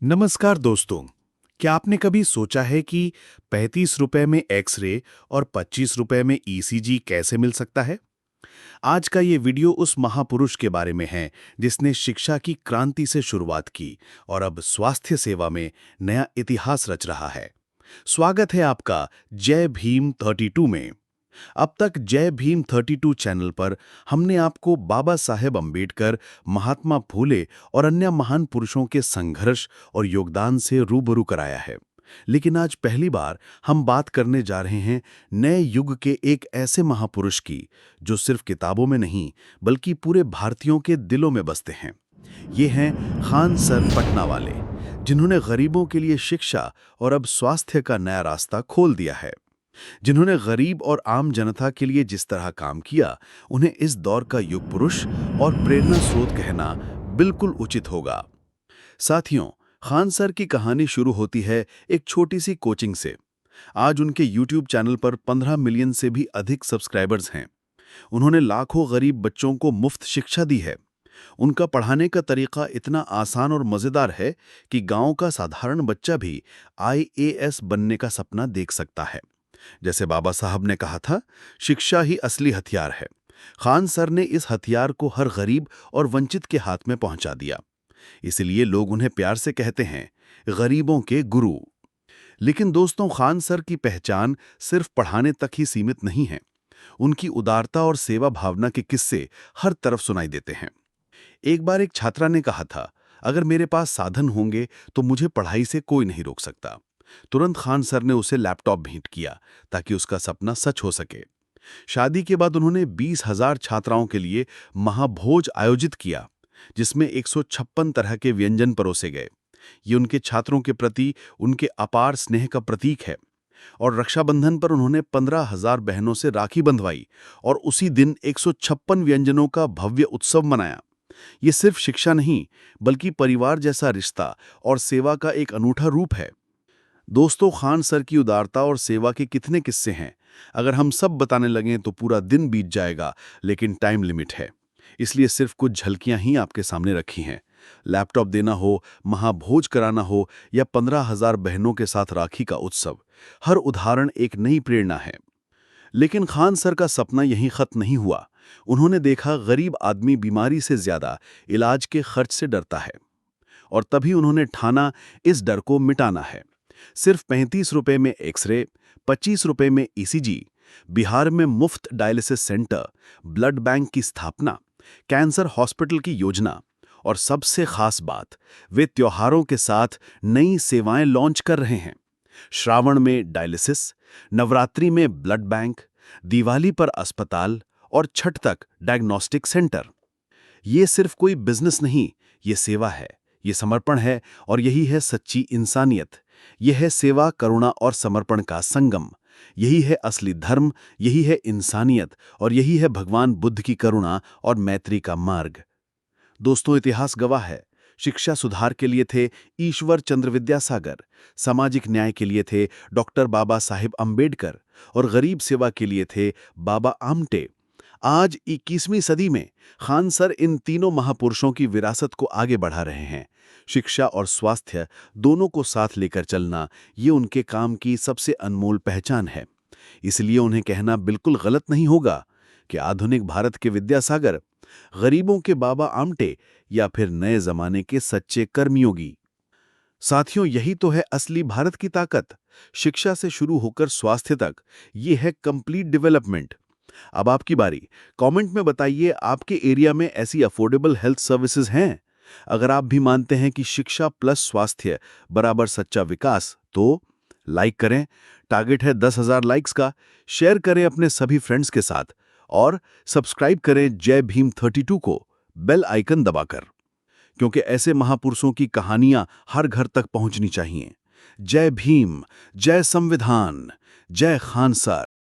नमस्कार दोस्तों। क्या आपने कभी सोचा है कि 35 रुपए में एक्सरे और 25 रुपए में ईसीजी कैसे मिल सकता है? आज का ये वीडियो उस महापुरुष के बारे में है जिसने शिक्षा की क्रांति से शुरुआत की और अब स्वास्थ्य सेवा में नया इतिहास रच रहा है। स्वागत है आपका जय भीम 32 में। अब तक जय भीम 32 चैनल पर हमने आपको बाबा साहेब अम्बेडकर, महात्मा फूले और अन्य महान पुरुषों के संघर्ष और योगदान से रूबरू कराया है। लेकिन आज पहली बार हम बात करने जा रहे हैं नए युग के एक ऐसे महापुरुष की जो सिर्फ किताबों में नहीं बल्कि पूरे भारतीयों के दिलों में बसते हैं। ये हैं खान सर पटना वाले, जिन्होंने गरीबों के लिए शिक्षा और अब स्वास्थ्य का नया रास्ता खोल दिया है। जिन्होंने गरीब और आम जनता के लिए जिस तरह काम किया, उन्हें इस दौर का युग पुरुष और प्रेरणा स्रोत कहना बिल्कुल उचित होगा। साथियों, खान सर की कहानी शुरू होती है एक छोटी सी कोचिंग से। आज उनके YouTube चैनल पर 15 मिलियन से भी अधिक सब्सक्राइबर्स हैं। उन्होंने लाखों गरीब बच्चों को मुफ्त शिक्षा दी है। उनका पढ़ाने का तरीका इतना आसान और मजेदार है कि गांव का साधारण बच्चा भी IAS बनने का सपना देख सकता है। जैसे बाबा साहब ने कहा था, शिक्षा ही असली हथियार है। खान सर ने इस हथियार को हर गरीब और वंचित के हाथ में पहुंचा दिया। इसलिए लोग उन्हें प्यार से कहते हैं, गरीबों के गुरु। लेकिन दोस्तों, खान सर की पहचान सिर्फ पढ़ाने तक ही सीमित नहीं है। उनकी उदारता और सेवा भावना के किस्से हर तरफ सुनाई देते हैं। एक बार एक छात्रा ने कहा था, अगर मेरे पास साधन होंगे तो मुझे पढ़ाई से कोई नहीं रोक सकता। तुरंत खान सर ने उसे लैपटॉप भेंट किया ताकि उसका सपना सच हो सके। शादी के बाद उन्होंने 20,000 छात्राओं के लिए महाभोज आयोजित किया, जिसमें 156 तरह के व्यंजन परोसे गए। ये उनके छात्रों के प्रति उनके अपार स्नेह का प्रतीक है। और रक्षाबंधन पर उन्होंने 15,000 बहनों से राखी बंधवाई और उसी दिन 156 व्यंजनों का भव्य उत्सव मनाया। ये सिर्फ शिक्षा नहीं, बल्कि परिवार जैसा रिश्ता और सेवा का एक अनूठा रूप है। दोस्तों, खान सर की उदारता और सेवा के कितने किस्से हैं। अगर हम सब बताने लगें तो पूरा दिन बीत जाएगा, लेकिन टाइम लिमिट है। इसलिए सिर्फ कुछ झलकियां ही आपके सामने रखी हैं। लैपटॉप देना हो, महाभोज कराना हो या 15,000 बहनों के साथ राखी का उत्सव, हर उदाहरण एक नई प्रेरणा है। लेकिन खान सर का सपना यहीं खत्म नहीं हुआ। उन्होंने देखा गरीब आदमी बीमारी से ज्यादा इलाज के खर्च से डरता है, और तभी उन्होंने ठाना इस डर को मिटाना है। सिर्फ 35 रुपए में एक्सरे, 25 रुपए में ईसीजी, बिहार में मुफ्त डायलिसिस सेंटर, ब्लड बैंक की स्थापना, कैंसर हॉस्पिटल की योजना, और सबसे खास बात, वे त्योहारों के साथ नई सेवाएं लॉन्च कर रहे हैं। श्रावण में डायलिसिस, नवरात्रि में ब्लड बैंक, दिवाली पर अस्पताल और छठ तक डायग्नोस्टिक सेंटर। ये सिर्फ कोई बिजनेस नहीं, ये सेवा है, ये समर्पण है, और यही है सच्ची इंसानियत। यह है सेवा, करुणा और समर्पण का संगम। यही है असली धर्म, यही है इंसानियत, और यही है भगवान बुद्ध की करुणा और मैत्री का मार्ग। दोस्तों, इतिहास गवाह है। शिक्षा सुधार के लिए थे ईश्वर चंद्र विद्यासागर, सामाजिक न्याय के लिए थे डॉक्टर बाबा साहेब अम्बेडकर, और गरीब सेवा के लिए थे बाबा आमटे। आज 21वीं सदी में खान सर इन तीनों महापुरुषों की विरासत को आगे बढ़ा रहे हैं। शिक्षा और स्वास्थ्य दोनों को साथ लेकर चलना, ये उनके काम की सबसे अनमोल पहचान है। इसलिए उन्हें कहना बिल्कुल गलत नहीं होगा कि आधुनिक भारत के विद्यासागर, गरीबों के बाबा आमटे, या फिर नए जमाने के सच्चे कर्मयोगी। साथियों, यही तो है असली भारत की ताकत। शिक्षा से शुरू होकर स्वास्थ्य तक, ये है कंप्लीट डेवलपमेंट। अब आपकी बारी। कमेंट में बताइए, आपके एरिया में ऐसी अफोर्डेबल हेल्थ सर्विसेज हैं? अगर आप भी मानते हैं कि शिक्षा प्लस स्वास्थ्य बराबर सच्चा विकास, तो लाइक करें। टारगेट है 10,000 लाइक्स का। शेयर करें अपने सभी फ्रेंड्स के साथ, और सब्सक्राइब करें जय भीम 32 को बेल आइकन दबाकर, क्योंकि ऐसे महापुरुषों की कहानियां हर घर तक पहुंचनी चाहिए। जय भीम, जय संविधान, जय खान सर।